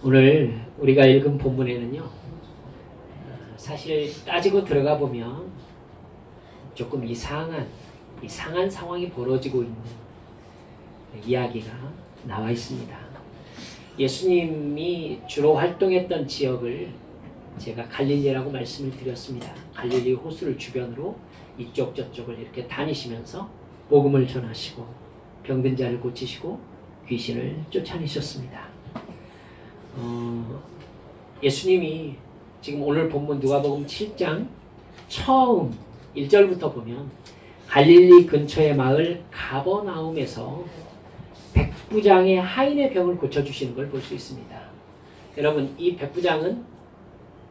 오늘 우리가 읽은 본문에는요, 사실 따지고 들어가 보면 조금 이상한 상황이 벌어지고 있는 이야기가 나와 있습니다. 예수님이 주로 활동했던 지역을 제가 갈릴리라고 말씀을 드렸습니다. 갈릴리 호수를 주변으로 이쪽 저쪽을 이렇게 다니시면서 복음을 전하시고 병든 자를 고치시고 귀신을 쫓아내셨습니다. 예수님이 지금 오늘 본문 누가복음 7장 처음 1절부터 보면 갈릴리 근처의 마을 가버나움에서 백부장의 하인의 병을 고쳐주시는 걸 볼 수 있습니다. 여러분, 이 백부장은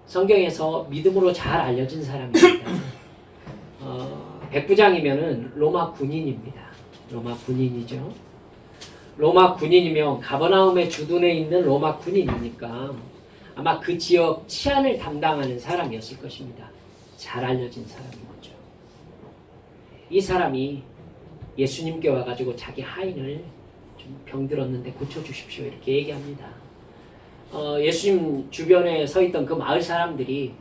성경에서 믿음으로 잘 알려진 사람입니다. 백부장이면은 로마 군인입니다. 로마 군인이죠. 로마 군인이면 가버나움의 주둔에 있는 로마 군인이니까 아마 그 지역 치안을 담당하는 사람이었을 것입니다. 잘 알려진 사람인 거죠. 이 사람이 예수님께 와가지고 자기 하인을 좀 병들었는데 고쳐주십시오 이렇게 얘기합니다. 예수님 주변에 서 있던 그 마을 사람들이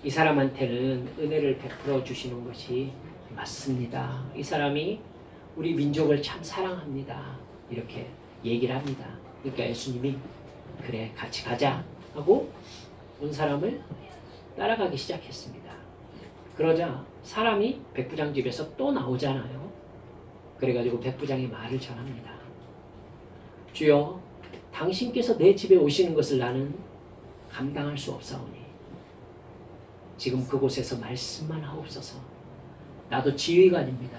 이 사람한테는 은혜를 베풀어 주시는 것이 맞습니다. 이 사람이 우리 민족을 참 사랑합니다. 이렇게 얘기를 합니다. 그러니까 예수님이 그래 같이 가자 하고 온 사람을 따라가기 시작했습니다. 그러자 사람이 백부장 집에서 또 나오잖아요. 그래가지고 백부장이 말을 전합니다. 주여, 당신께서 내 집에 오시는 것을 나는 감당할 수 없사오니 지금 그곳에서 말씀만 하옵소서. 나도 지휘관입니다.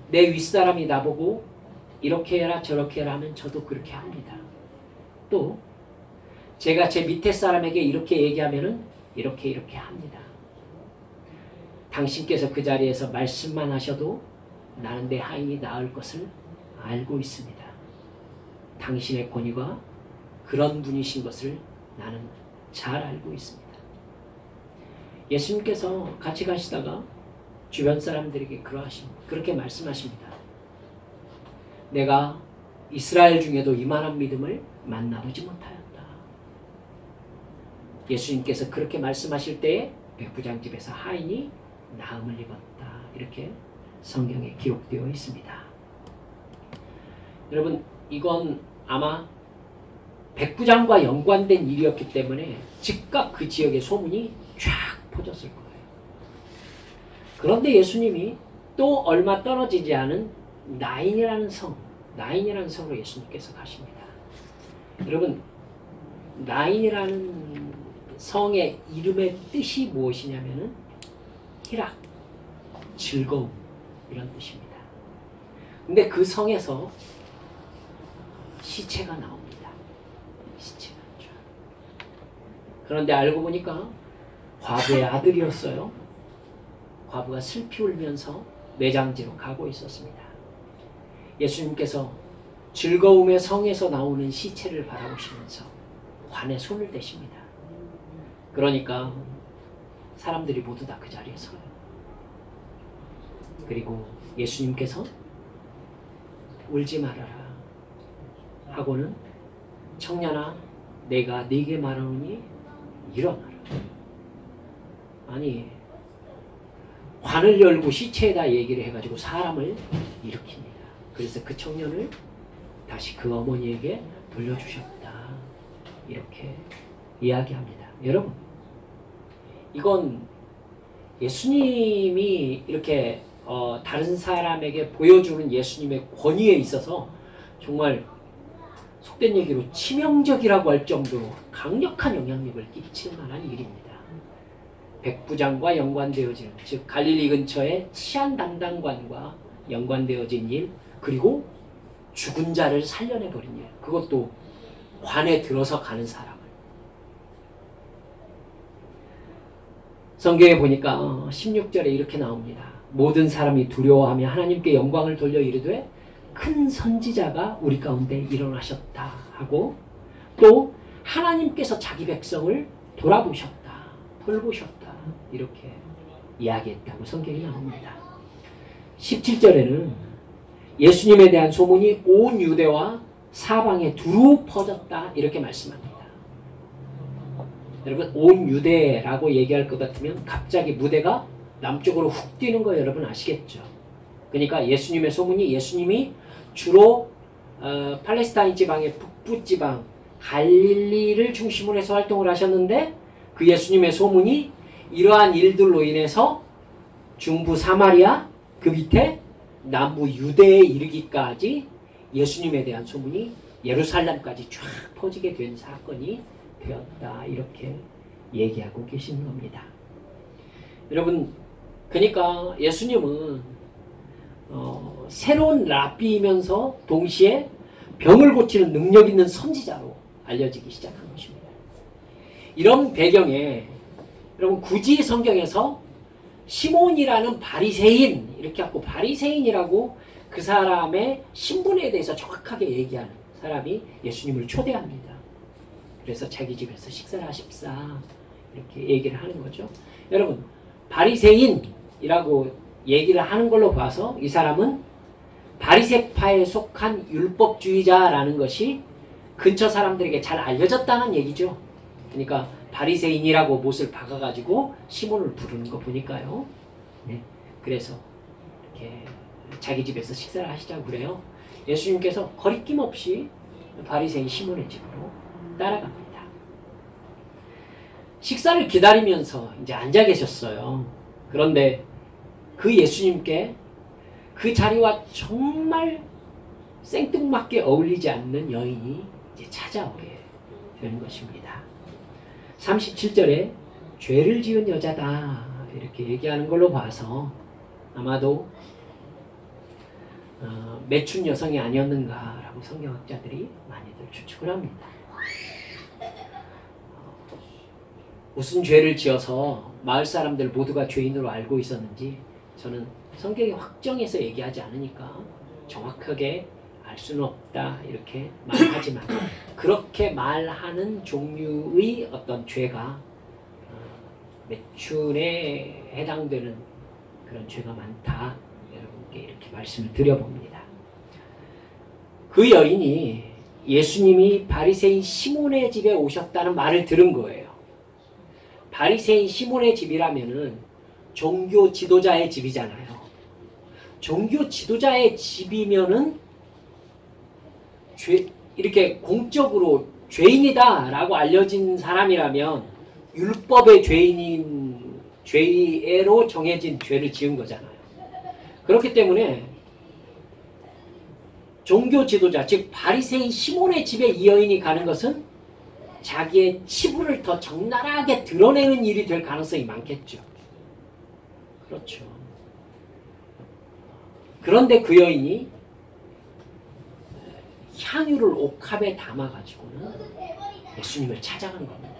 내 윗사람이 나보고 이렇게 해라 저렇게 해라 하면 저도 그렇게 합니다. 또 제가 제 밑에 사람에게 이렇게 얘기하면은 이렇게 합니다. 당신께서 그 자리에서 말씀만 하셔도 나는 내 하인이 나을 것을 알고 있습니다. 당신의 권위가 그런 분이신 것을 나는 잘 알고 있습니다. 예수님께서 같이 가시다가 주변 사람들에게 그렇게 말씀하십니다. 내가 이스라엘 중에도 이만한 믿음을 만나보지 못하였다. 예수님께서 그렇게 말씀하실 때에 백부장 집에서 하인이 나음을 입었다. 이렇게 성경에 기록되어 있습니다. 여러분, 이건 아마 백부장과 연관된 일이었기 때문에 즉각 그 지역의 소문이 쫙 퍼졌을 거예요. 그런데 예수님이 또 얼마 떨어지지 않은 나인이라는 성으로 예수님께서 가십니다. 여러분, 나인이라는 성의 이름의 뜻이 무엇이냐면은 희락, 즐거움 이런 뜻입니다. 근데 그 성에서 시체가 나옵니다. 시체가. 그런데 알고 보니까 과부의 아들이었어요. 과부가 슬피 울면서 매장지로 가고 있었습니다. 예수님께서 즐거움의 성에서 나오는 시체를 바라보시면서 관에 손을 대십니다. 그러니까 사람들이 모두 다 그 자리에 서요. 그리고 예수님께서 울지 말아라 하고는 청년아 내가 네게 말하노니 일어나라. 아니, 관을 열고 시체에다 얘기를 해가지고 사람을 일으킵니다. 그래서 그 청년을 다시 그 어머니에게 돌려주셨다. 이렇게 이야기합니다. 여러분, 이건 예수님이 이렇게 다른 사람에게 보여주는 예수님의 권위에 있어서 정말 속된 얘기로 치명적이라고 할 정도로 강력한 영향력을 끼칠 만한 일입니다. 백부장과 연관되어진, 즉 갈릴리 근처의 치안 담당관과 연관되어진 일, 그리고 죽은 자를 살려내버린 일, 그것도 관에 들어서 가는 사람을. 성경에 보니까 16절에 이렇게 나옵니다. 모든 사람이 두려워하며 하나님께 영광을 돌려 이르되 큰 선지자가 우리 가운데 일어나셨다 하고, 또 하나님께서 자기 백성을 돌아보셨다, 돌보셨다 이렇게 이야기했다고 성경이 나옵니다. 17절에는 예수님에 대한 소문이 온 유대와 사방에 두루 퍼졌다 이렇게 말씀합니다. 여러분 온 유대라고 얘기할 것 같으면 갑자기 무대가 남쪽으로 훅 뛰는 거 여러분 아시겠죠? 그러니까 예수님의 소문이 예수님이 주로 팔레스타인 지방의 북부 지방 갈릴리를 중심으로 해서 활동을 하셨는데 그 예수님의 소문이 이러한 일들로 인해서 중부 사마리아 그 밑에 남부 유대에 이르기까지 예수님에 대한 소문이 예루살렘까지 쫙 퍼지게 된 사건이 되었다. 이렇게 얘기하고 계시는 겁니다. 여러분 그러니까 예수님은 새로운 랍비이면서 동시에 병을 고치는 능력 있는 선지자로 알려지기 시작한 것입니다. 이런 배경에 여러분 굳이 성경에서 시몬이라는 바리새인 이렇게 하고 바리새인이라고 그 사람의 신분에 대해서 정확하게 얘기하는 사람이 예수님을 초대합니다. 그래서 자기 집에서 식사를 하십사 이렇게 얘기를 하는 거죠. 여러분 바리새인이라고 얘기를 하는 걸로 봐서 이 사람은 바리새파에 속한 율법주의자라는 것이 근처 사람들에게 잘 알려졌다는 얘기죠. 그러니까 바리새인이라고 못을 박아가지고 시몬을 부르는 거 보니까요. 네. 그래서 이렇게 자기 집에서 식사를 하시자고 그래요. 예수님께서 거리낌 없이 바리새인 시몬의 집으로 따라갑니다. 식사를 기다리면서 이제 앉아 계셨어요. 그런데 그 예수님께 그 자리와 정말 생뚱맞게 어울리지 않는 여인이 이제 찾아오게 되는 것입니다. 37절에 죄를 지은 여자다 이렇게 얘기하는 걸로 봐서 아마도 매춘 여성이 아니었는가라고 성경학자들이 많이들 추측을 합니다. 무슨 죄를 지어서 마을 사람들 모두가 죄인으로 알고 있었는지 저는 성경이 확정해서 얘기하지 않으니까 정확하게 알 수는 없다 이렇게 말하지만 그렇게 말하는 종류의 어떤 죄가 매춘에 해당되는 그런 죄가 많다 여러분께 이렇게 말씀을 드려봅니다. 그 여인이 예수님이 바리새인 시몬의 집에 오셨다는 말을 들은 거예요. 바리새인 시몬의 집이라면은 종교 지도자의 집이잖아요. 종교 지도자의 집이면은 이렇게 공적으로 죄인이다라고 알려진 사람이라면 율법의 죄로 정해진 죄를 지은 거잖아요. 그렇기 때문에 종교 지도자 즉 바리새인 시몬의 집에 이 여인이 가는 것은 자기의 치부를 더 적나라하게 드러내는 일이 될 가능성이 많겠죠. 그렇죠. 그런데 그 여인이 향유를 옥합에 담아가지고는 예수님을 찾아간 겁니다.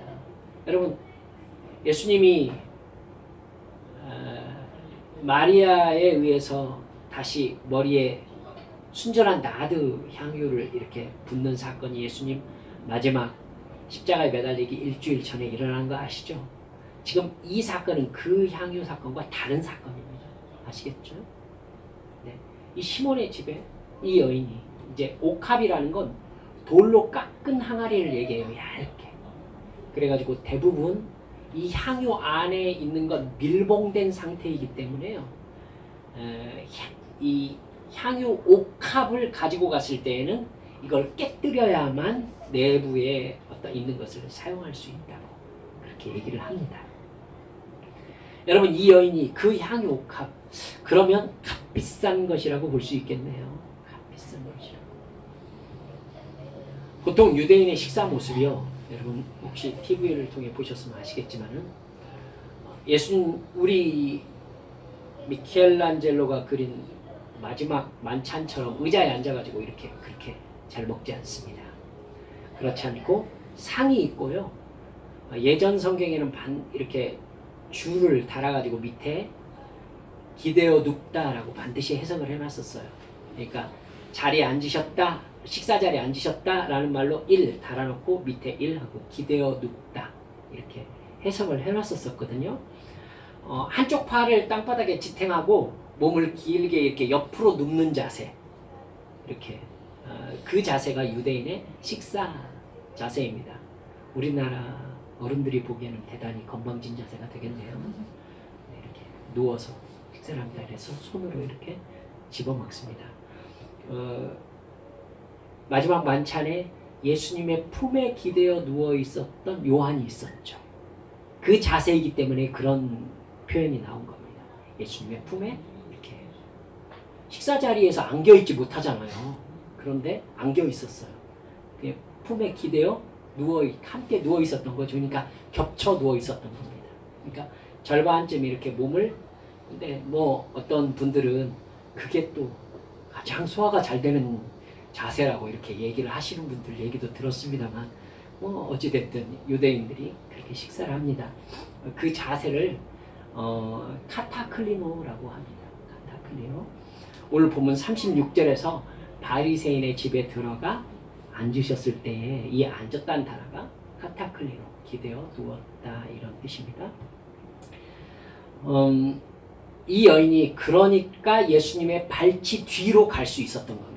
여러분 예수님이 마리아에 의해서 다시 머리에 순전한 나드 향유를 이렇게 붓는 사건이 예수님 마지막 십자가에 매달리기 일주일 전에 일어난 거 아시죠? 지금 이 사건은 그 향유 사건과 다른 사건입니다. 아시겠죠? 네. 이 시몬의 집에 이 여인이 이제 옥합이라는 건 돌로 깎은 항아리를 얘기해요. 얇게. 그래가지고 대부분 이 향유 안에 있는 건 밀봉된 상태이기 때문에요. 이 향유 옥합을 가지고 갔을 때에는 이걸 깨뜨려야만 내부에 어떤 있는 것을 사용할 수 있다고 그렇게 얘기를 합니다. 여러분 이 여인이 그 향유 옥합 그러면 값비싼 것이라고 볼 수 있겠네요. 값비싼 것이라고. 보통 유대인의 식사 모습이요. 여러분 혹시 TV를 통해 보셨으면 아시겠지만은 예수님 우리 미켈란젤로가 그린 마지막 만찬처럼 의자에 앉아가지고 이렇게 그렇게 잘 먹지 않습니다. 그렇지 않고 상이 있고요. 예전 성경에는 이렇게 줄을 달아가지고 밑에 기대어 눕다라고 반드시 해석을 해놨었어요. 그러니까 자리에 앉으셨다, 식사 자리에 앉으셨다라는 말로 1 달아놓고 밑에 1 하고 기대어 눕다 이렇게 해석을 해놨었거든요. 한쪽 팔을 땅바닥에 지탱하고 몸을 길게 이렇게 옆으로 눕는 자세 이렇게 그 자세가 유대인의 식사 자세입니다. 우리나라 어른들이 보기에는 대단히 건방진 자세가 되겠네요. 네, 이렇게 누워서 식사를 합니다. 그래서 손으로 이렇게 집어먹습니다. 마지막 만찬에 예수님의 품에 기대어 누워 있었던 요한이 있었죠. 그 자세이기 때문에 그런 표현이 나온 겁니다. 예수님의 품에 이렇게 식사 자리에서 안겨있지 못하잖아요. 그런데 안겨 있었어요. 품에 기대어 함께 누워 있었던 거죠. 그러니까 겹쳐 누워 있었던 겁니다. 그러니까 절반쯤 이렇게 몸을, 근데 뭐 어떤 분들은 그게 또 가장 소화가 잘 되는 자세라고 이렇게 얘기를 하시는 분들 얘기도 들었습니다만, 뭐 어찌됐든 유대인들이 그렇게 식사를 합니다. 그 자세를 카타클리노라고 합니다. 카타클리노. 오늘 보면 36절에서 바리새인의 집에 들어가 앉으셨을 때에 이 앉았다는 단어가 카타클리노, 기대어 누웠다, 이런 뜻입니다. 이 여인이 그러니까 예수님의 발치 뒤로 갈 수 있었던 겁니다.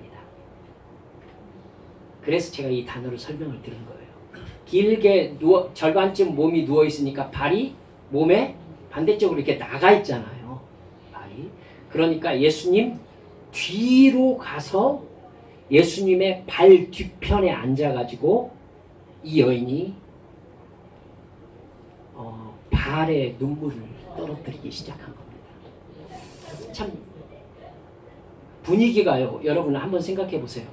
그래서 제가 이 단어로 설명을 드린 거예요. 길게 절반쯤 몸이 누워 있으니까 발이 몸에 반대쪽으로 이렇게 나가 있잖아요. 발이. 그러니까 예수님 뒤로 가서 예수님의 발 뒤편에 앉아가지고 이 여인이 발에 눈물을 떨어뜨리기 시작한 겁니다. 참 분위기가요. 여러분 한번 생각해 보세요.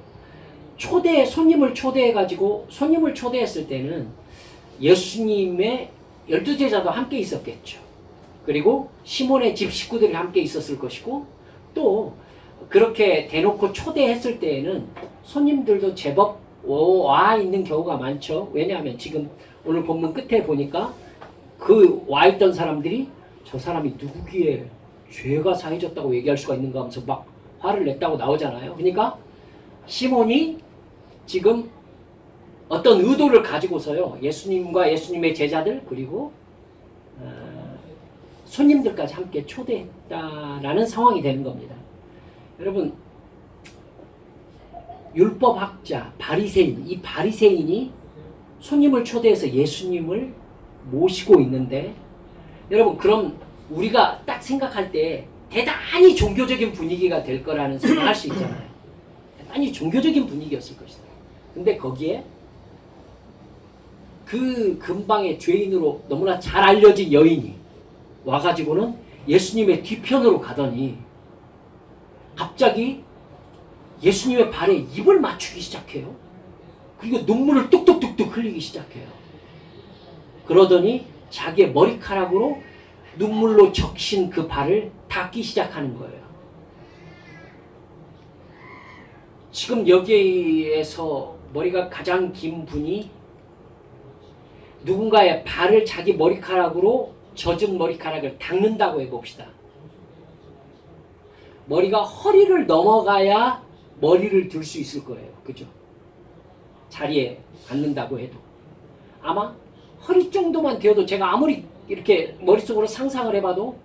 손님을 초대해가지고, 손님을 초대했을 때는 예수님의 12제자도 함께 있었겠죠. 그리고 시몬의 집 식구들이 함께 있었을 것이고, 또 그렇게 대놓고 초대했을 때에는 손님들도 제법 와 있는 경우가 많죠. 왜냐하면 지금 오늘 본문 끝에 보니까 그 와 있던 사람들이 저 사람이 누구기에 죄가 사해졌다고 얘기할 수가 있는가 하면서 막 화를 냈다고 나오잖아요. 그러니까 시몬이 지금 어떤 의도를 가지고서요, 예수님과 예수님의 제자들 그리고 손님들까지 함께 초대했다라는 상황이 되는 겁니다. 여러분, 율법학자 바리새인, 이 바리새인이 손님을 초대해서 예수님을 모시고 있는데, 여러분 그럼 우리가 딱 생각할 때 대단히 종교적인 분위기가 될 거라는 생각할 수 있잖아요. 대단히 종교적인 분위기였을 것이다. 근데 거기에 그 근방의 죄인으로 너무나 잘 알려진 여인이 와가지고는 예수님의 뒤편으로 가더니 갑자기 예수님의 발에 입을 맞추기 시작해요. 그리고 눈물을 뚝뚝뚝뚝 흘리기 시작해요. 그러더니 자기의 머리카락으로 눈물로 적신 그 발을 닦기 시작하는 거예요. 지금 여기에서 머리가 가장 긴 분이 누군가의 발을 자기 머리카락으로 젖은 머리카락을 닦는다고 해봅시다. 머리가 허리를 넘어가야 머리를 들 수 있을 거예요. 그죠? 자리에 앉는다고 해도. 아마 허리 정도만 되어도, 제가 아무리 이렇게 머릿속으로 상상을 해봐도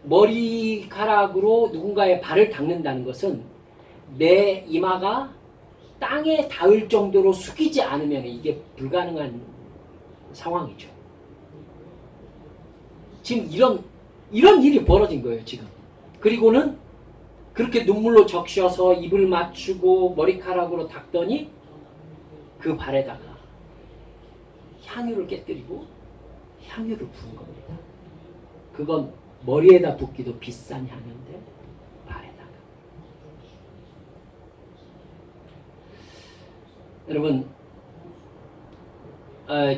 머리카락으로 누군가의 발을 닦는다는 것은 내 이마가 땅에 닿을 정도로 숙이지 않으면 이게 불가능한 상황이죠. 지금 이런 일이 벌어진 거예요, 지금. 그리고는 그렇게 눈물로 적셔서 입을 맞추고 머리카락으로 닦더니 그 발에다가 향유를 깨뜨리고 향유를 부은 겁니다. 그건 머리에다 붓기도 비싼 향유인데 발에다가. 여러분,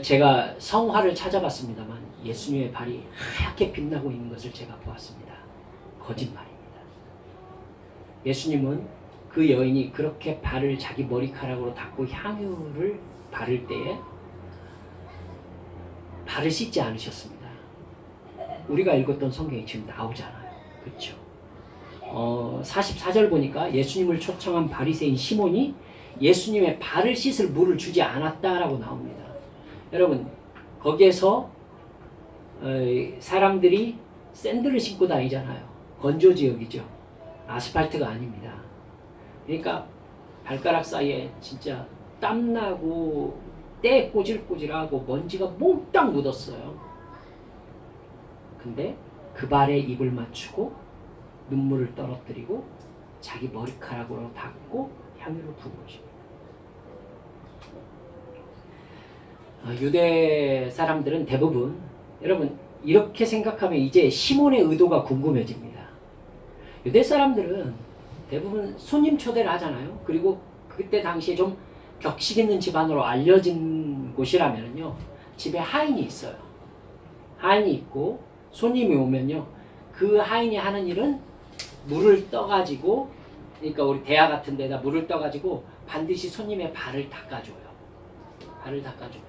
제가 성화를 찾아봤습니다만 예수님의 발이 하얗게 빛나고 있는 것을 제가 보았습니다. 거짓말입니다. 예수님은 그 여인이 그렇게 발을 자기 머리카락으로 닦고 향유를 바를 때에 발을 씻지 않으셨습니다. 우리가 읽었던 성경이 지금 나오잖아요. 그렇죠? 44절 보니까 예수님을 초청한 바리새인 시몬이 예수님의 발을 씻을 물을 주지 않았다라고 나옵니다. 여러분, 거기에서 사람들이 샌들을 신고 다니잖아요. 건조 지역이죠. 아스팔트가 아닙니다. 그러니까 발가락 사이에 진짜 땀나고 때 꼬질꼬질하고 먼지가 몽땅 묻었어요. 근데 그 발에 입을 맞추고 눈물을 떨어뜨리고 자기 머리카락으로 닦고 향유를 부은 것입니다. 유대 사람들은 대부분 여러분 이렇게 생각하면 이제 시몬의 의도가 궁금해집니다. 유대 사람들은 대부분 손님 초대를 하잖아요. 그리고 그때 당시에 좀 격식 있는 집안으로 알려진 곳이라면요, 집에 하인이 있어요. 하인이 있고 손님이 오면요, 그 하인이 하는 일은 물을 떠가지고, 그러니까 우리 대야 같은 데다 물을 떠가지고 반드시 손님의 발을 닦아줘요. 발을 닦아줘요.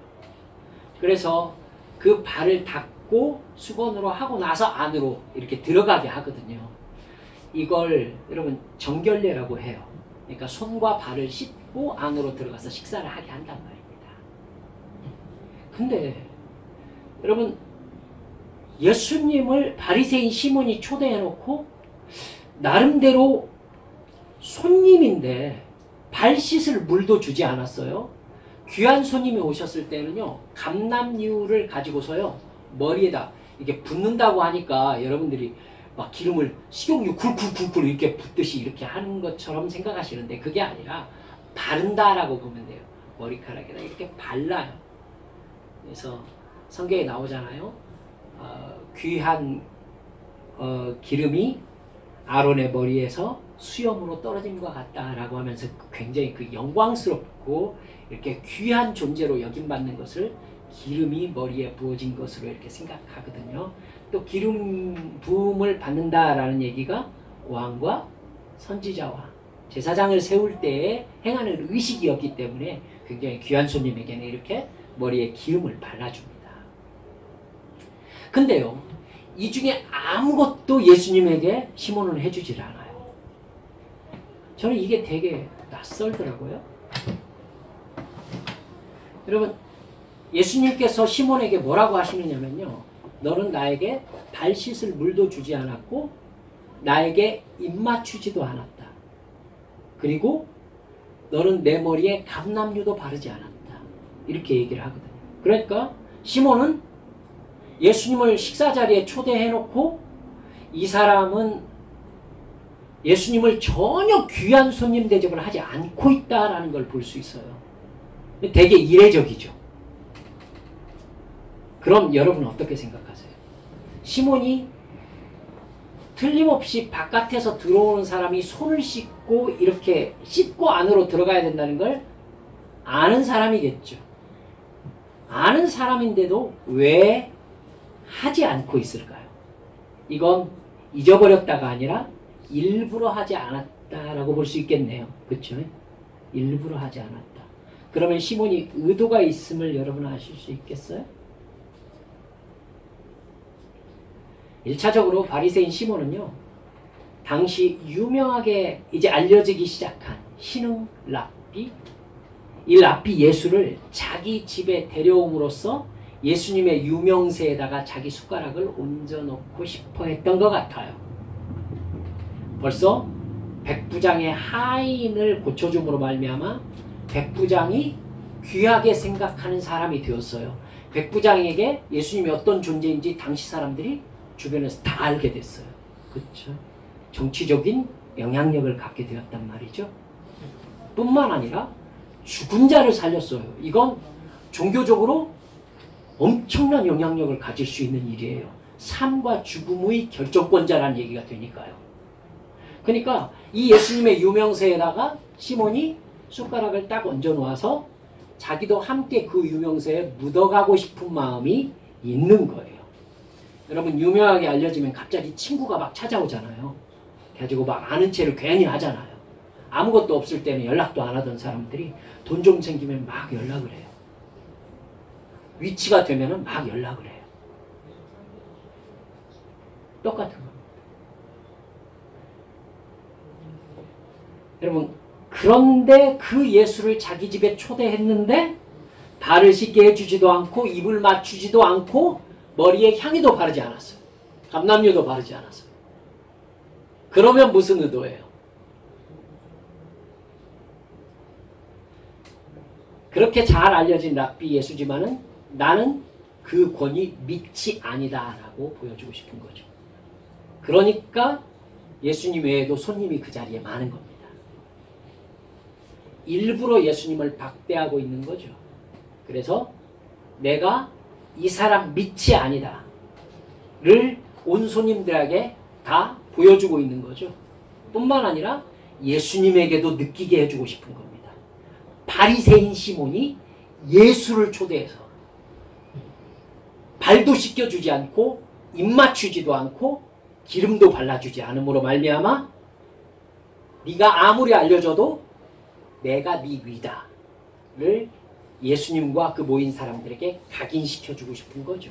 그래서 그 발을 닦고 수건으로 하고 나서 안으로 이렇게 들어가게 하거든요. 이걸 여러분 정결례라고 해요. 그러니까 손과 발을 씻고 안으로 들어가서 식사를 하게 한단 말입니다. 근데 여러분 예수님을 바리새인 시몬이 초대해놓고 나름대로 손님인데 발 씻을 물도 주지 않았어요. 귀한 손님이 오셨을 때는요, 감람유를 가지고서요 머리에다 이게 붓는다고 하니까 여러분들이 막 기름을 식용유 굴굴굴굴 이렇게 붓듯이 이렇게 하는 것처럼 생각하시는데 그게 아니라 바른다라고 보면 돼요. 머리카락에다 이렇게 발라요. 그래서 성경에 나오잖아요. 귀한 기름이 아론의 머리에서 수염으로 떨어짐과 같다라고 하면서 굉장히 그 영광스럽고 이렇게 귀한 존재로 여김받는 것을 기름이 머리에 부어진 것으로 이렇게 생각하거든요. 또 기름 부음을 받는다라는 얘기가 왕과 선지자와 제사장을 세울 때에 행하는 의식이었기 때문에 굉장히 귀한 손님에게는 이렇게 머리에 기름을 발라줍니다. 근데요, 이 중에 아무것도 예수님에게 시몬은 해주질 않아요. 저는 이게 되게 낯설더라고요. 여러분, 예수님께서 시몬에게 뭐라고 하시느냐면요, 너는 나에게 발 씻을 물도 주지 않았고 나에게 입 맞추지도 않았다. 그리고 너는 내 머리에 감람유도 바르지 않았다. 이렇게 얘기를 하거든요. 그러니까 시몬은 예수님을 식사 자리에 초대해놓고 이 사람은 예수님을 전혀 귀한 손님 대접을 하지 않고 있다라는 걸 볼 수 있어요. 되게 이례적이죠. 그럼 여러분 어떻게 생각하세요? 시몬이 틀림없이 바깥에서 들어오는 사람이 손을 씻고 이렇게 씻고 안으로 들어가야 된다는 걸 아는 사람이겠죠. 아는 사람인데도 왜 하지 않고 있을까요? 이건 잊어버렸다가 아니라 일부러 하지 않았다라고 볼 수 있겠네요. 그렇죠? 일부러 하지 않았다. 그러면 시몬이 의도가 있음을 여러분 아실 수 있겠어요? 1차적으로 바리새인 시몬은요, 당시 유명하게 이제 알려지기 시작한 신흥 랍비, 이 랍비 예수를 자기 집에 데려옴으로써 예수님의 유명세에다가 자기 숟가락을 얹어놓고 싶어 했던 것 같아요. 벌써 백부장의 하인을 고쳐줌으로 말미암아 백부장이 귀하게 생각하는 사람이 되었어요. 백부장에게 예수님이 어떤 존재인지 당시 사람들이 주변에서 다 알게 됐어요. 그렇죠? 정치적인 영향력을 갖게 되었단 말이죠. 뿐만 아니라 죽은 자를 살렸어요. 이건 종교적으로 엄청난 영향력을 가질 수 있는 일이에요. 삶과 죽음의 결정권자라는 얘기가 되니까요. 그러니까 이 예수님의 유명세에다가 시몬이 숟가락을 딱 얹어 놓아서 자기도 함께 그 유명세에 묻어가고 싶은 마음이 있는 거예요. 여러분, 유명하게 알려지면 갑자기 친구가 막 찾아오잖아요. 가지고 막 아는 체를 괜히 하잖아요. 아무것도 없을 때는 연락도 안 하던 사람들이 돈 좀 생기면 막 연락을 해요. 위치가 되면은 막 연락을 해요. 똑같은 겁니다. 여러분, 그런데 그 예수를 자기 집에 초대했는데 발을 씻게 해주지도 않고 입을 맞추지도 않고 머리에 향유도 바르지 않았어요. 감람유도 바르지 않았어요. 그러면 무슨 의도예요? 그렇게 잘 알려진 랍비 예수지만은 나는 그 권위 믿지 아니다라고 보여주고 싶은 거죠. 그러니까 예수님 외에도 손님이 그 자리에 많은 겁니다. 일부러 예수님을 박대하고 있는 거죠. 그래서 내가 이 사람 믿지 아니다를 온 손님들에게 다 보여주고 있는 거죠. 뿐만 아니라 예수님에게도 느끼게 해주고 싶은 겁니다. 바리새인 시몬이 예수를 초대해서 발도 씻겨주지 않고 입 맞추지도 않고 기름도 발라주지 않음으로 말미암아 네가 아무리 알려줘도 내가 네 위다를 예수님과 그 모인 사람들에게 각인시켜주고 싶은 거죠.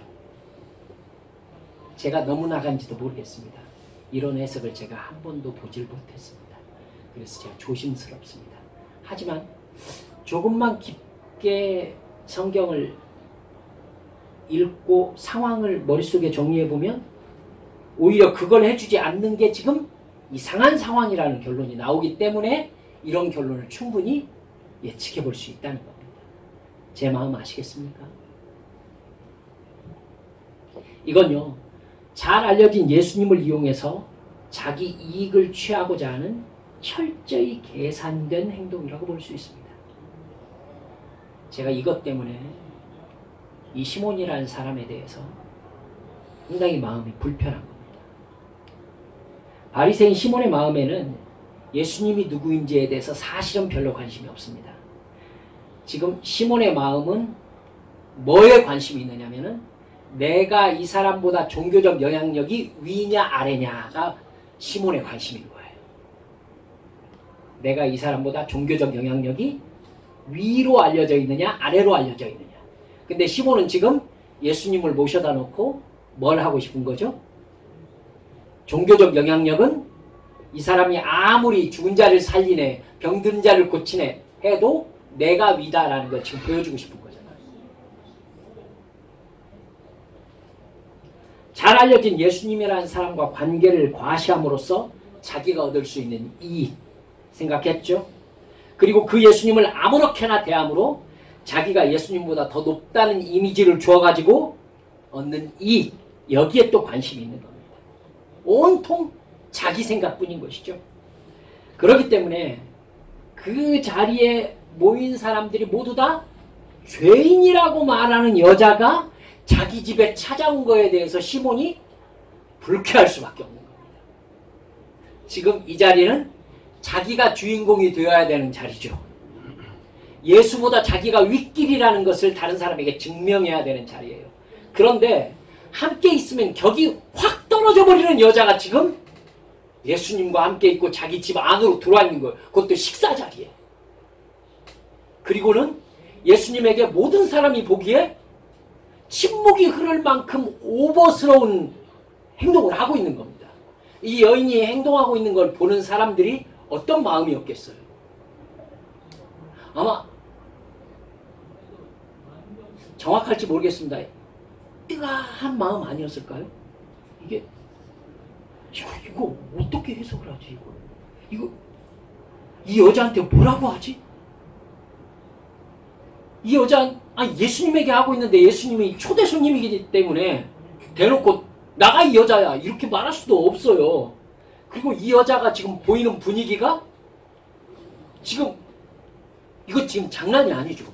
제가 너무 나간지도 모르겠습니다. 이런 해석을 제가 한 번도 보질 못했습니다. 그래서 제가 조심스럽습니다. 하지만 조금만 깊게 성경을 읽고 상황을 머릿속에 정리해보면 오히려 그걸 해주지 않는 게 지금 이상한 상황이라는 결론이 나오기 때문에 이런 결론을 충분히 예측해 볼 수 있다는 겁니다. 제 마음 아시겠습니까? 이건요, 잘 알려진 예수님을 이용해서 자기 이익을 취하고자 하는 철저히 계산된 행동이라고 볼 수 있습니다. 제가 이것 때문에 이 시몬이라는 사람에 대해서 상당히 마음이 불편한 겁니다. 바리새인 시몬의 마음에는 예수님이 누구인지에 대해서 사실은 별로 관심이 없습니다. 지금 시몬의 마음은 뭐에 관심이 있느냐면은 내가 이 사람보다 종교적 영향력이 위냐 아래냐가 시몬의 관심인 거예요. 내가 이 사람보다 종교적 영향력이 위로 알려져 있느냐 아래로 알려져 있느냐. 근데 시몬은 지금 예수님을 모셔다 놓고 뭘 하고 싶은 거죠? 종교적 영향력은 이 사람이 아무리 죽은 자를 살리네 병든 자를 고치네 해도 내가 위다라는 걸 지금 보여주고 싶은 거잖아요. 잘 알려진 예수님이라는 사람과 관계를 과시함으로써 자기가 얻을 수 있는 이익 생각했죠. 그리고 그 예수님을 아무렇게나 대함으로 자기가 예수님보다 더 높다는 이미지를 주어가지고 얻는 이익, 여기에 또 관심이 있는 겁니다. 온통 자기 생각뿐인 것이죠. 그렇기 때문에 그 자리에 모인 사람들이 모두 다 죄인이라고 말하는 여자가 자기 집에 찾아온 거에 대해서 시몬이 불쾌할 수밖에 없는 겁니다. 지금 이 자리는 자기가 주인공이 되어야 되는 자리죠. 예수보다 자기가 윗길이라는 것을 다른 사람에게 증명해야 되는 자리예요. 그런데 함께 있으면 격이 확 떨어져 버리는 여자가 지금 예수님과 함께 있고 자기 집 안으로 들어와 있는 거예요. 그것도 식사 자리에. 그리고는 예수님에게 모든 사람이 보기에 침묵이 흐를 만큼 오버스러운 행동을 하고 있는 겁니다. 이 여인이 행동하고 있는 걸 보는 사람들이 어떤 마음이었겠어요? 아마 정확할지 모르겠습니다. 뜨거운 마음 아니었을까요? 이거 어떻게 해석을 하지? 이 여자한테 뭐라고 하지? 이 여자 예수님에게 하고 있는데 예수님이 초대 손님이기 때문에 대놓고 나가 이 여자야 이렇게 말할 수도 없어요. 그리고 이 여자가 지금 보이는 분위기가 지금 이거 지금 장난이 아니죠.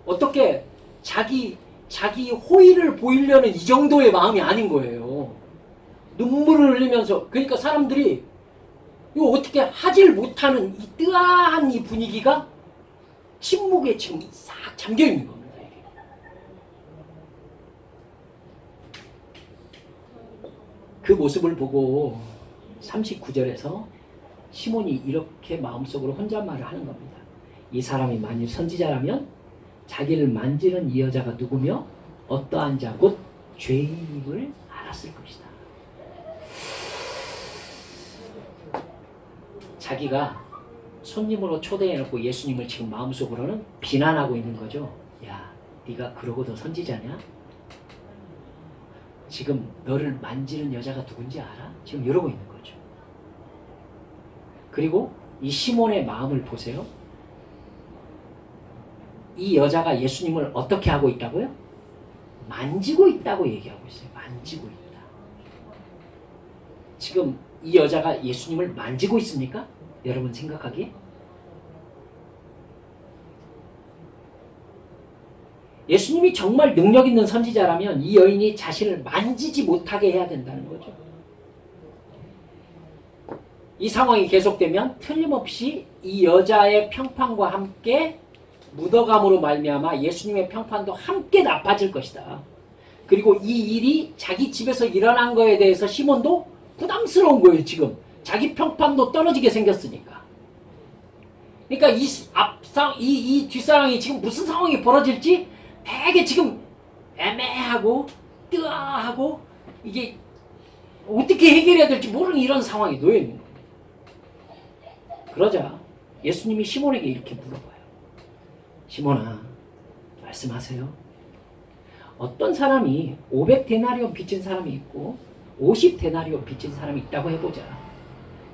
어떻게 자기 호의를 보이려는 이 정도의 마음이 아닌 거예요. 눈물을 흘리면서. 그러니까 사람들이 이거 어떻게 하질 못하는 이 뜨아한 이 분위기가 침묵에 지금 싹 잠겨 있는 겁니다. 이게. 그 모습을 보고 39절에서 시몬이 이렇게 마음속으로 혼잣말을 하는 겁니다. 이 사람이 만일 선지자라면 자기를 만지는 이 여자가 누구며 어떠한 자 곧 죄인임을 알았을 것이다. 자기가 손님으로 초대해놓고 예수님을 지금 마음속으로는 비난하고 있는 거죠. 야, 네가 그러고도 선지자냐? 지금 너를 만지는 여자가 누군지 알아? 지금 이러고 있는 거죠. 그리고 이 시몬의 마음을 보세요. 이 여자가 예수님을 어떻게 하고 있다고요? 만지고 있다고 얘기하고 있어요. 만지고 있다. 지금 이 여자가 예수님을 만지고 있습니까? 여러분 생각하기에? 예수님이 정말 능력 있는 선지자라면 이 여인이 자신을 만지지 못하게 해야 된다는 거죠. 이 상황이 계속되면 틀림없이 이 여자의 평판과 함께 묻어감으로 말미암아 예수님의 평판도 함께 나빠질 것이다. 그리고 이 일이 자기 집에서 일어난 거에 대해서 시몬도 부담스러운 거예요. 지금 자기 평판도 떨어지게 생겼으니까. 그러니까 이 뒷상황이 지금 무슨 상황이 벌어질지 되게 지금 애매하고 뜨아하고 이게 어떻게 해결해야 될지 모르는 이런 상황에 놓여 있는 거예요. 그러자 예수님이 시몬에게 이렇게 물어봐요. 시몬아, 말씀하세요. 어떤 사람이 500데나리온 빚진 사람이 있고 50데나리온 빚진 사람이 있다고 해보자.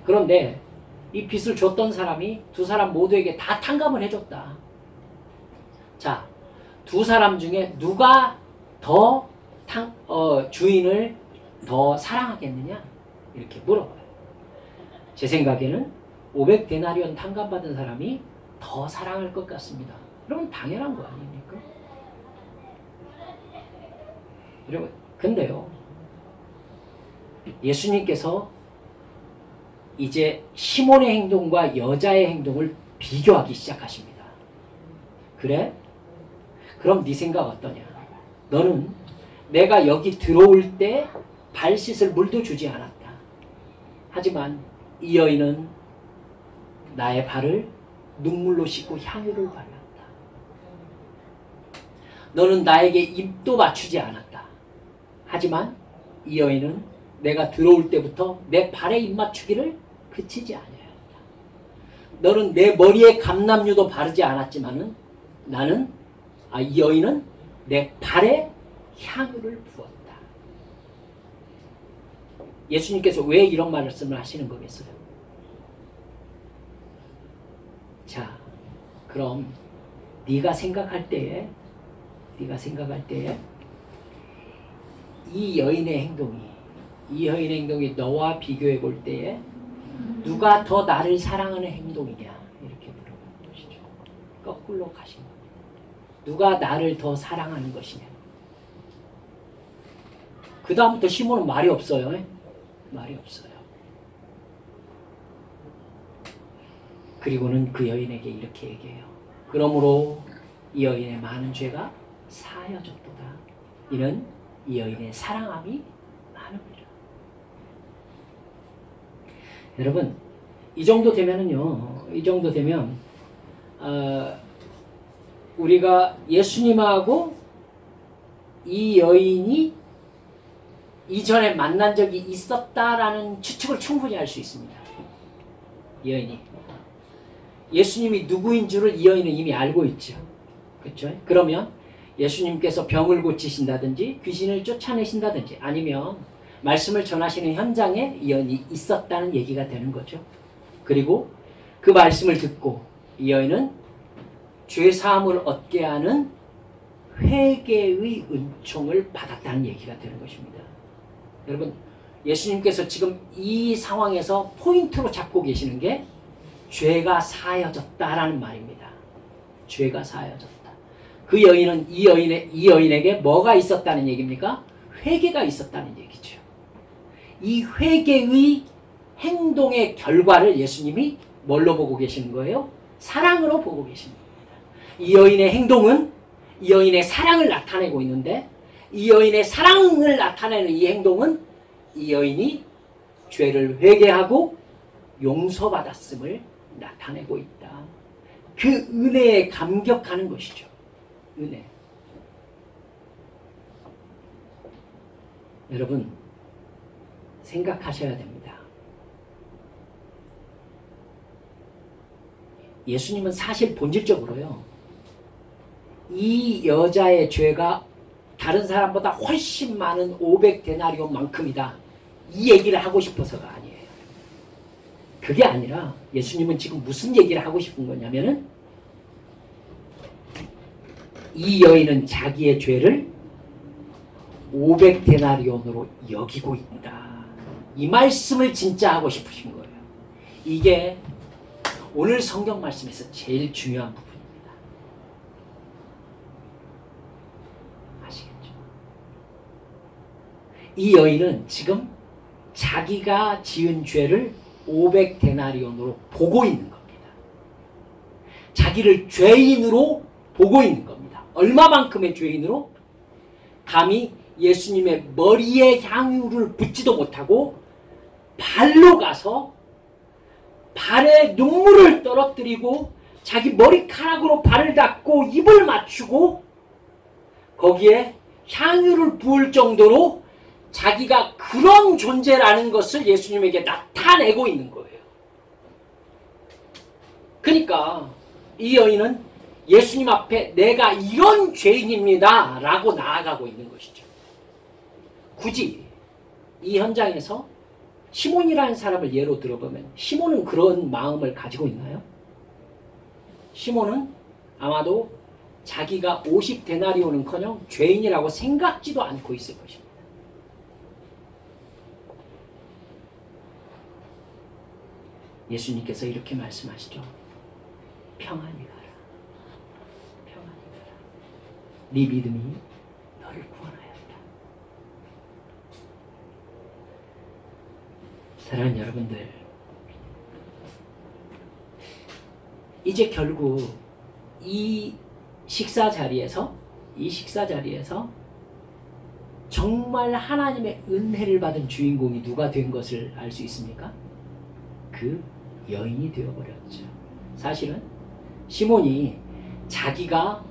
그런데 이 빚을 줬던 사람이 두 사람 모두에게 다 탕감을 해줬다. 자, 두 사람 중에 누가 더 주인을 더 사랑하겠느냐? 이렇게 물어봐요. 제 생각에는 500데나리온 탕감받은 사람이 더 사랑할 것 같습니다. 그러면 당연한 거 아닙니까? 여러분, 근데요, 예수님께서 이제 시몬의 행동과 여자의 행동을 비교하기 시작하십니다. 그래? 그럼 네 생각 어떠냐? 너는 내가 여기 들어올 때 발 씻을 물도 주지 않았다. 하지만 이 여인은 나의 발을 눈물로 씻고 향유를 발랐다. 너는 나에게 입도 맞추지 않았다. 하지만 이 여인은 내가 들어올 때부터 내 발에 입 맞추기를 그치지 아니하였다. 너는 내 머리에 감람유도 바르지 않았지만은 나는 이 여인은 내 발에 향유를 부었다. 예수님께서 왜 이런 말씀을 하시는 거겠어요? 자, 그럼 네가 생각할 때에 이 여인의 행동이 너와 비교해 볼 때에 누가 더 나를 사랑하는 행동이냐 이렇게 물어보는 것이죠. 거꾸로 가신 겁니다. 누가 나를 더 사랑하는 것이냐. 그 다음부터 시몬은 말이 없어요. 말이 없어요. 그리고는 그 여인에게 이렇게 얘기해요. 그러므로 이 여인의 많은 죄가 사하여졌도다. 이는 이 여인의 사랑함이 많음이라. 여러분, 이 정도 되면은요, 우리가 예수님하고 이 여인이 이전에 만난 적이 있었다라는 추측을 충분히 할 수 있습니다. 이 여인이. 예수님이 누구인 줄을 이 여인은 이미 알고 있죠. 그렇죠? 그러면 예수님께서 병을 고치신다든지 귀신을 쫓아내신다든지 아니면 말씀을 전하시는 현장에 이 여인이 있었다는 얘기가 되는 거죠. 그리고 그 말씀을 듣고 이 여인은 죄사함을 얻게 하는 회개의 은총을 받았다는 얘기가 되는 것입니다. 여러분, 예수님께서 지금 이 상황에서 포인트로 잡고 계시는 게 죄가 사하여졌다라는 말입니다. 죄가 사하여졌다. 그 여인은 이 여인에게 뭐가 있었다는 얘기입니까? 회개가 있었다는 얘기죠. 이 회개의 행동의 결과를 예수님이 뭘로 보고 계시는 거예요? 사랑으로 보고 계시는 겁니다. 이 여인의 행동은 이 여인의 사랑을 나타내고 있는데 이 여인의 사랑을 나타내는 이 행동은 이 여인이 죄를 회개하고 용서받았음을 나타내고 있다. 그 은혜에 감격하는 것이죠. 은혜. 여러분, 생각하셔야 됩니다. 예수님은 사실 본질적으로요, 이 여자의 죄가 다른 사람보다 훨씬 많은 500데나리온만큼이다. 이 얘기를 하고 싶어서가 아니에요. 그게 아니라 예수님은 지금 무슨 얘기를 하고 싶은 거냐면은 이 여인은 자기의 죄를 500데나리온으로 여기고 있다. 이 말씀을 진짜 하고 싶으신 거예요. 이게 오늘 성경 말씀에서 제일 중요한 부분입니다. 아시겠죠? 이 여인은 지금 자기가 지은 죄를 500데나리온으로 보고 있는 겁니다. 자기를 죄인으로 보고 있는 겁니다. 얼마만큼의 죄인으로? 감히 예수님의 머리에 향유를 붓지도 못하고 발로 가서 발에 눈물을 떨어뜨리고 자기 머리카락으로 발을 닦고 입을 맞추고 거기에 향유를 부을 정도로 자기가 그런 존재라는 것을 예수님에게 나타내고 있는 거예요. 그러니까 이 여인은 예수님 앞에 내가 이런 죄인입니다 라고 나아가고 있는 것이죠. 굳이 이 현장에서 시몬이라는 사람을 예로 들어보면 시몬은 그런 마음을 가지고 있나요? 시몬은 아마도 자기가 50데나리온은커녕 죄인이라고 생각지도 않고 있을 것입니다. 예수님께서 이렇게 말씀하시죠. 평안히 가라. 평안히 가라. 네 믿음이 너를 구원하였다. 사랑하는 여러분들, 이제 결국 이 식사 자리에서 정말 하나님의 은혜를 받은 주인공이 누가 된 것을 알 수 있습니까? 그 여인이 되어버렸죠. 사실은 시몬이 자기가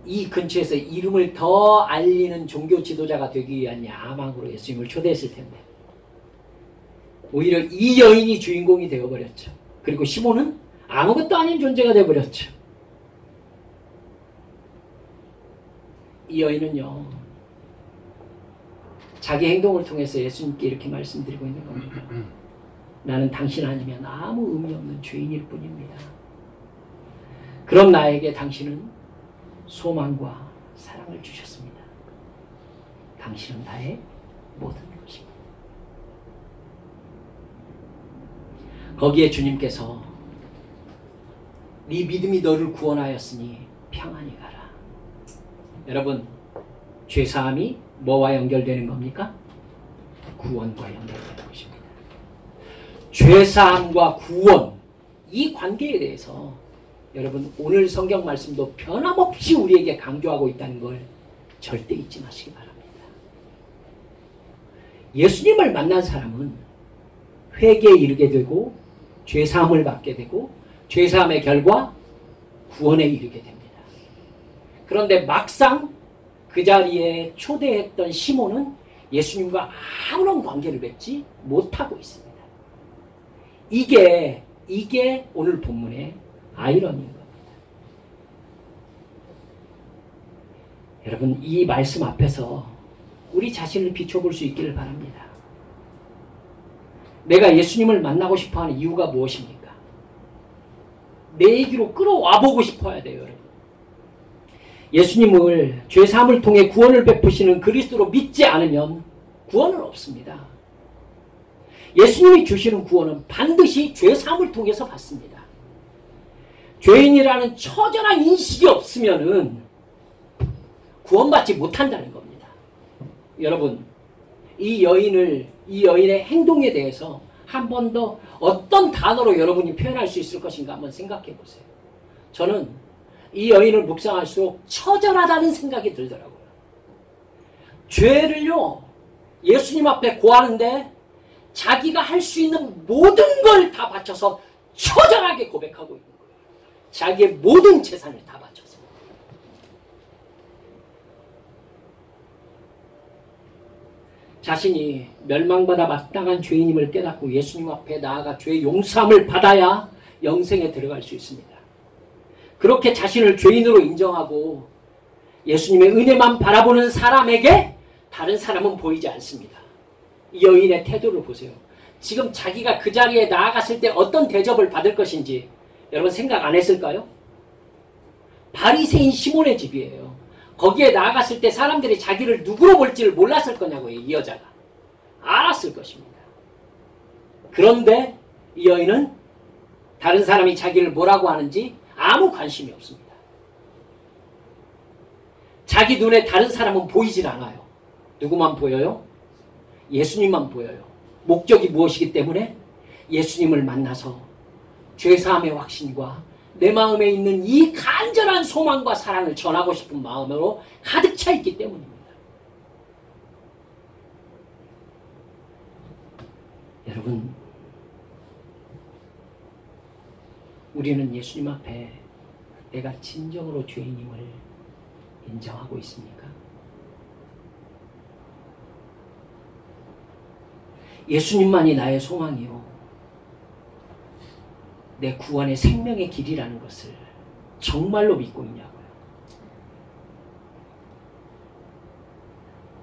이 근처에서 이름을 더 알리는 종교 지도자가 되기 위한 야망으로 예수님을 초대했을 텐데 오히려 이 여인이 주인공이 되어버렸죠. 그리고 시몬은 아무것도 아닌 존재가 되어버렸죠. 이 여인은요, 자기 행동을 통해서 예수님께 이렇게 말씀드리고 있는 겁니다. 나는 당신 아니면 아무 의미 없는 죄인일 뿐입니다. 그런 나에게 당신은 소망과 사랑을 주셨습니다. 당신은 나의 모든 것입니다. 거기에 주님께서 네 믿음이 너를 구원하였으니 평안히 가라. 여러분, 죄사함이 뭐와 연결되는 겁니까? 구원과 연결되는 것입니다. 죄사함과 구원, 이 관계에 대해서 여러분 오늘 성경 말씀도 변함없이 우리에게 강조하고 있다는 걸 절대 잊지 마시기 바랍니다. 예수님을 만난 사람은 회개에 이르게 되고 죄사함을 받게 되고 죄사함의 결과 구원에 이르게 됩니다. 그런데 막상 그 자리에 초대했던 시몬은 예수님과 아무런 관계를 맺지 못하고 있습니다. 이게 오늘 본문의 아이러니인 겁니다. 여러분, 이 말씀 앞에서 우리 자신을 비춰볼 수 있기를 바랍니다. 내가 예수님을 만나고 싶어하는 이유가 무엇입니까? 내 얘기로 끌어와 보고 싶어야 돼요, 여러분. 예수님을 죄사함을 통해 구원을 베푸시는 그리스도로 믿지 않으면 구원은 없습니다. 예수님이 주시는 구원은 반드시 죄사함을 통해서 받습니다. 죄인이라는 처절한 인식이 없으면은 구원받지 못한다는 겁니다. 여러분, 이 여인의 행동에 대해서 한 번 더 어떤 단어로 여러분이 표현할 수 있을 것인가 한번 생각해 보세요. 저는 이 여인을 묵상할수록 처절하다는 생각이 들더라고요. 죄를요, 예수님 앞에 고하는데 자기가 할 수 있는 모든 걸 다 바쳐서 처절하게 고백하고 있는 거예요. 자기의 모든 재산을 다 바쳐서. 자신이 멸망받아 마땅한 죄인임을 깨닫고 예수님 앞에 나아가 죄의 용서함을 받아야 영생에 들어갈 수 있습니다. 그렇게 자신을 죄인으로 인정하고 예수님의 은혜만 바라보는 사람에게 다른 사람은 보이지 않습니다. 이 여인의 태도를 보세요. 지금 자기가 그 자리에 나아갔을 때 어떤 대접을 받을 것인지 여러분 생각 안 했을까요? 바리새인 시몬의 집이에요. 거기에 나아갔을 때 사람들이 자기를 누구로 볼지를 몰랐을 거냐고요. 이 여자가. 알았을 것입니다. 그런데 이 여인은 다른 사람이 자기를 뭐라고 하는지 아무 관심이 없습니다. 자기 눈에 다른 사람은 보이질 않아요. 누구만 보여요? 예수님만 보여요. 목적이 무엇이기 때문에? 예수님을 만나서 죄사함의 확신과 내 마음에 있는 이 간절한 소망과 사랑을 전하고 싶은 마음으로 가득 차 있기 때문입니다. 여러분, 우리는 예수님 앞에 내가 진정으로 죄인임을 인정하고 있습니까? 예수님만이 나의 소망이요, 내 구원의 생명의 길이라는 것을 정말로 믿고 있냐고요.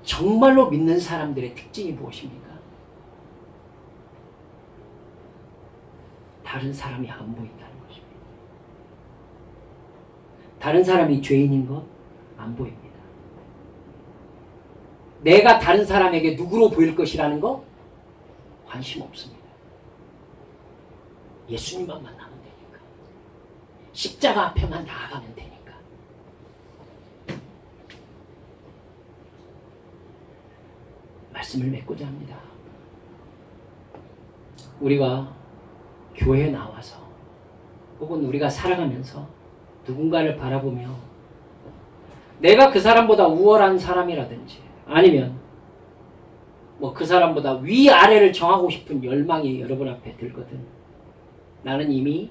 정말로 믿는 사람들의 특징이 무엇입니까? 다른 사람이 안 보인다는 것입니다. 다른 사람이 죄인인 것 안 보입니다. 내가 다른 사람에게 누구로 보일 것이라는 거 관심 없습니다. 예수님만 만나면 되니까. 십자가 앞에만 나아가면 되니까. 말씀을 맺고자 합니다. 우리가 교회에 나와서 혹은 우리가 살아가면서 누군가를 바라보며 내가 그 사람보다 우월한 사람이라든지 아니면 뭐 그 사람보다 위아래를 정하고 싶은 열망이 여러분 앞에 들거든. 나는 이미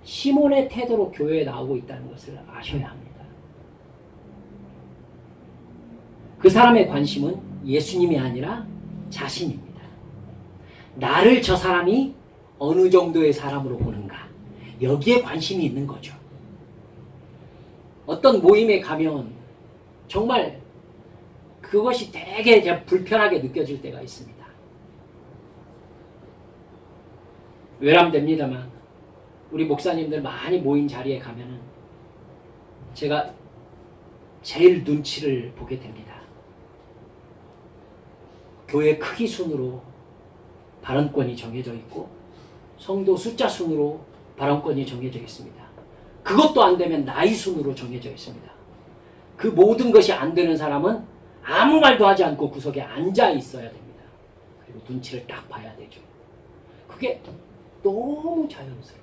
시몬의 태도로 교회에 나오고 있다는 것을 아셔야 합니다. 그 사람의 관심은 예수님이 아니라 자신입니다. 나를 저 사람이 어느 정도의 사람으로 보는가, 여기에 관심이 있는 거죠. 어떤 모임에 가면 정말 그것이 되게 불편하게 느껴질 때가 있습니다. 외람됩니다만 우리 목사님들 많이 모인 자리에 가면은 제가 제일 눈치를 보게 됩니다. 교회 크기 순으로 발언권이 정해져 있고 성도 숫자 순으로 발언권이 정해져 있습니다. 그것도 안 되면 나이 순으로 정해져 있습니다. 그 모든 것이 안 되는 사람은 아무 말도 하지 않고 구석에 앉아 있어야 됩니다. 그리고 눈치를 딱 봐야 되죠. 그게 너무 자연스러워요.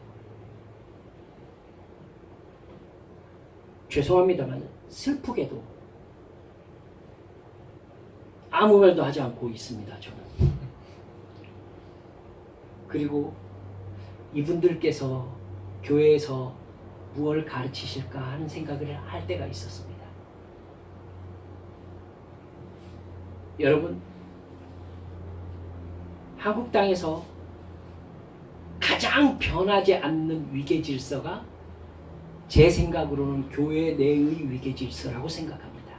죄송합니다만 슬프게도 아무 말도 하지 않고 있습니다. 저는. 그리고 이분들께서 교회에서 무엇을 가르치실까 하는 생각을 할 때가 있었습니다. 여러분, 한국 땅에서 가장 변하지 않는 위계 질서가 제 생각으로는 교회 내의 위계 질서라고 생각합니다.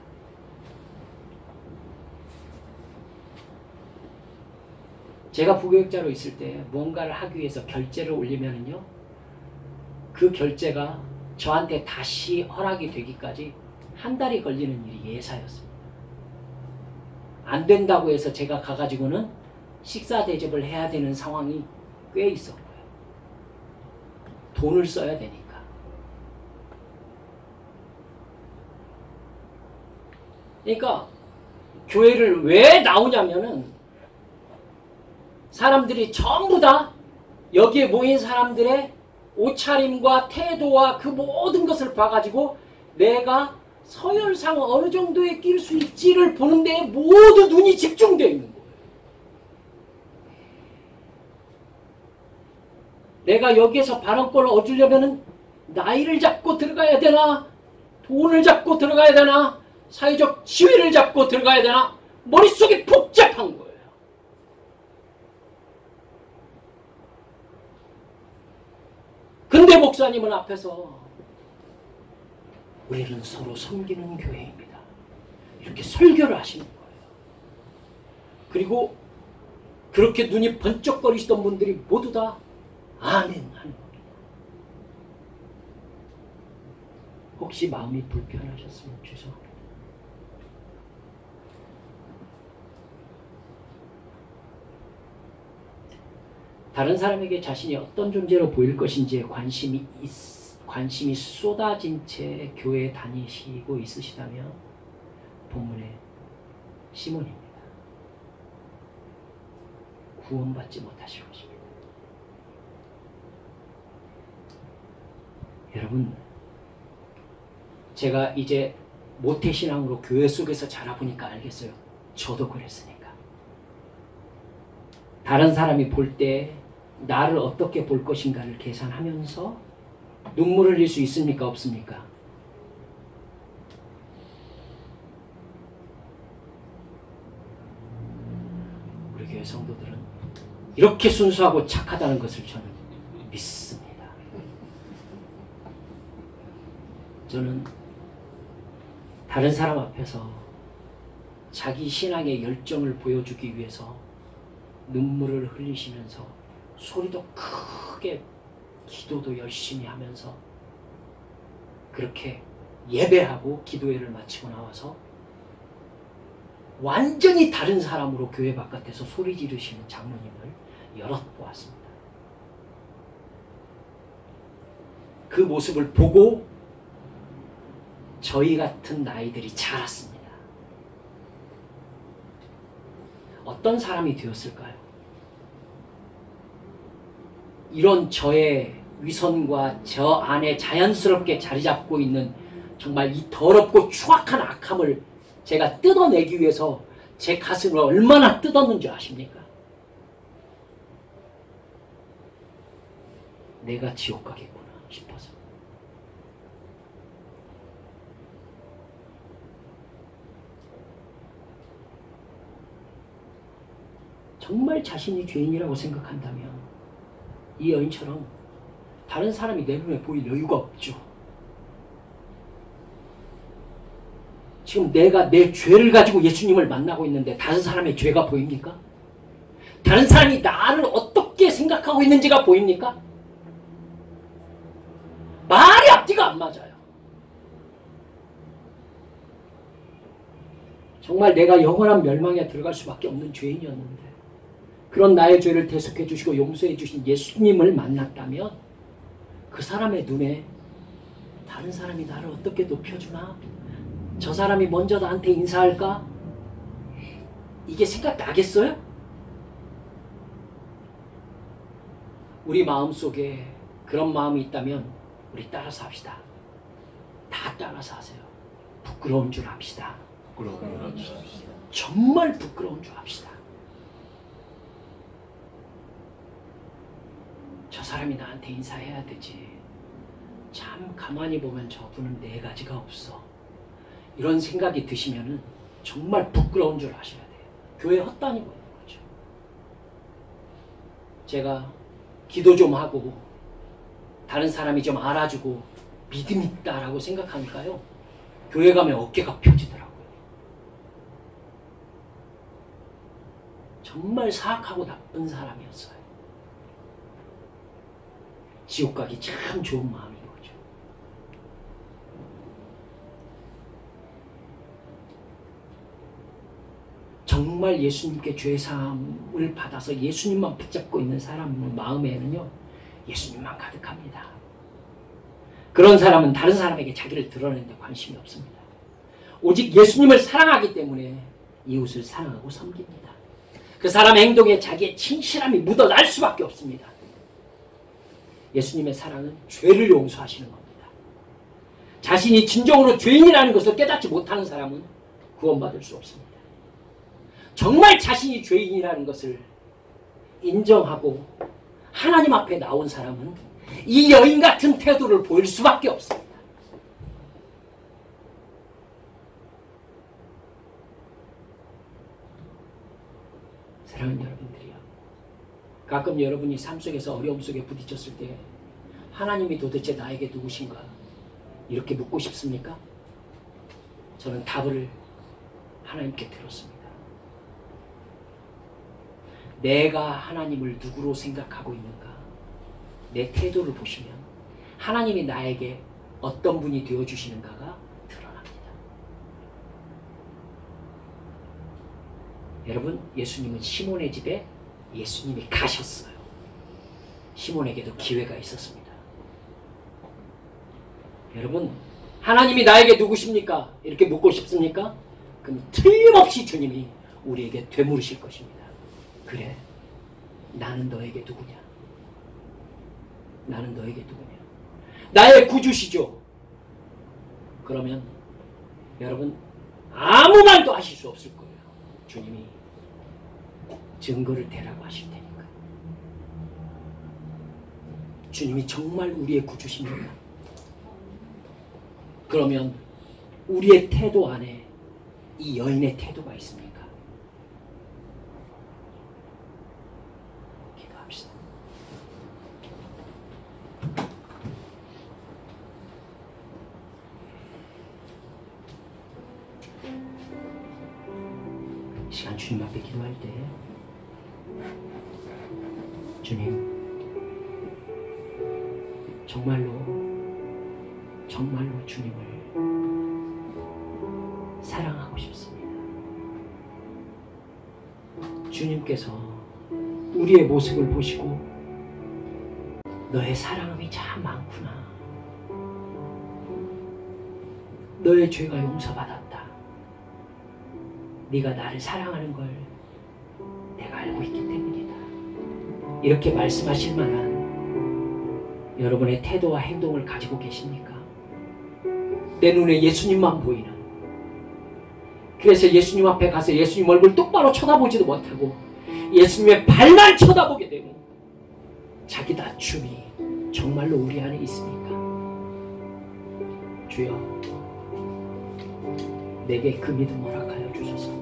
제가 부교육자로 있을 때 뭔가를 하기 위해서 결제를 올리면요, 그 결제가 저한테 다시 허락이 되기까지 한 달이 걸리는 일이 예사였습니다. 안 된다고 해서 제가 가가지고는 식사 대접을 해야 되는 상황이 꽤 있었고요. 돈을 써야 되니까. 그러니까 교회를 왜 나오냐면은 사람들이 전부 다 여기에 모인 사람들의 옷차림과 태도와 그 모든 것을 봐가지고 내가 서열상 어느 정도에 낄 수 있지를 보는데 모두 눈이 집중되어 있는 거예요. 내가 여기에서 발언권을 얻으려면 나이를 잡고 들어가야 되나? 돈을 잡고 들어가야 되나? 사회적 지위를 잡고 들어가야 되나? 머릿속이 복잡한 거예요. 근데 목사님은 앞에서 우리는 서로 섬기는 교회입니다. 이렇게 설교를 하시는 거예요. 그리고 그렇게 눈이 번쩍거리시던 분들이 모두 다 아멘 하는 겁니다. 혹시 마음이 불편하셨으면 죄송합니다. 다른 사람에게 자신이 어떤 존재로 보일 것인지에 관심이 쏟아진 채 교회에 다니시고 있으시다면 본문의 시몬입니다. 구원받지 못하실 것입니다. 여러분, 제가 이제 모태신앙으로 교회 속에서 자라보니까 알겠어요. 저도 그랬으니까. 다른 사람이 볼 때 나를 어떻게 볼 것인가를 계산하면서 눈물을 흘릴 수 있습니까? 없습니까? 우리 교회 성도들은 이렇게 순수하고 착하다는 것을 저는 믿습니다. 저는 다른 사람 앞에서 자기 신앙의 열정을 보여주기 위해서 눈물을 흘리시면서 소리도 크게 기도도 열심히 하면서 그렇게 예배하고 기도회를 마치고 나와서 완전히 다른 사람으로 교회 바깥에서 소리 지르시는 장로님을 여럿 보았습니다. 그 모습을 보고 저희 같은 나이들이 자랐습니다. 어떤 사람이 되었을까요? 이런 저의 위선과 저 안에 자연스럽게 자리 잡고 있는 정말 이 더럽고 추악한 악함을 제가 뜯어내기 위해서 제 가슴을 얼마나 뜯었는지 아십니까? 내가 지옥 가겠구나 싶어서. 정말 자신이 죄인이라고 생각한다면 이 여인처럼 다른 사람이 내 눈에 보일 여유가 없죠. 지금 내가 내 죄를 가지고 예수님을 만나고 있는데 다른 사람의 죄가 보입니까? 다른 사람이 나를 어떻게 생각하고 있는지가 보입니까? 말이 앞뒤가 안 맞아요. 정말 내가 영원한 멸망에 들어갈 수밖에 없는 죄인이었는데 그런 나의 죄를 대속해 주시고 용서해 주신 예수님을 만났다면 그 사람의 눈에 다른 사람이 나를 어떻게 높여주나? 저 사람이 먼저 나한테 인사할까? 이게 생각나겠어요? 우리 마음속에 그런 마음이 있다면 우리 따라서 합시다. 다 따라서 하세요. 부끄러운 줄 합시다. 정말 부끄러운 줄 합시다. 저 사람이 나한테 인사해야 되지. 참 가만히 보면 저분은 네 가지가 없어. 이런 생각이 드시면은 정말 부끄러운 줄 아셔야 돼요. 교회 헛다니고 있는 거죠. 제가 기도 좀 하고 다른 사람이 좀 알아주고 믿음 있다라고 생각하니까요. 교회 가면 어깨가 펴지더라고요. 정말 사악하고 나쁜 사람이었어요. 지옥 가기 참 좋은 마음인 거죠. 정말 예수님께 죄사함을 받아서 예수님만 붙잡고 있는 사람 마음에는요. 예수님만 가득합니다. 그런 사람은 다른 사람에게 자기를 드러내는데 관심이 없습니다. 오직 예수님을 사랑하기 때문에 이웃을 사랑하고 섬깁니다. 그 사람의 행동에 자기의 진실함이 묻어날 수밖에 없습니다. 예수님의 사랑은 죄를 용서하시는 겁니다. 자신이 진정으로 죄인이라는 것을 깨닫지 못하는 사람은 구원받을 수 없습니다. 정말 자신이 죄인이라는 것을 인정하고 하나님 앞에 나온 사람은 이 여인 같은 태도를 보일 수밖에 없습니다. 사랑하는 여러분들이요. 가끔 여러분이 삶 속에서 어려움 속에 부딪혔을 때 하나님이 도대체 나에게 누구신가? 이렇게 묻고 싶습니까? 저는 답을 하나님께 들었습니다. 내가 하나님을 누구로 생각하고 있는가? 내 태도를 보시면 하나님이 나에게 어떤 분이 되어주시는가가 드러납니다. 여러분, 예수님은 시몬의 집에 예수님이 가셨어요. 시몬에게도 기회가 있었습니다. 여러분, 하나님이 나에게 누구십니까? 이렇게 묻고 싶습니까? 그럼 틀림없이 주님이 우리에게 되물으실 것입니다. 그래, 나는 너에게 누구냐? 나는 너에게 누구냐? 나의 구주시죠? 그러면 여러분 아무 말도 하실 수 없을 거예요. 주님이 증거를 대라고 하실 테니까. 주님이 정말 우리의 구주십니까? 그러면 우리의 태도 안에 이 여인의 태도가 있습니까? 기도합시다. 이 시간 주님 앞에 기도할 때 주님, 정말로 주님을 사랑하고 싶습니다. 주님께서 우리의 모습을 보시고 너의 사랑함이 참 많구나. 너의 죄가 용서받았다. 네가 나를 사랑하는 걸 내가 알고 있기 때문이다. 이렇게 말씀하실 만한 여러분의 태도와 행동을 가지고 계십니까? 내 눈에 예수님만 보이는, 그래서 예수님 앞에 가서 예수님 얼굴 똑바로 쳐다보지도 못하고 예수님의 발만 쳐다보게 되고 자기 낮춤이 정말로 우리 안에 있습니까? 주여, 내게 그 믿음 허락하여 주소서.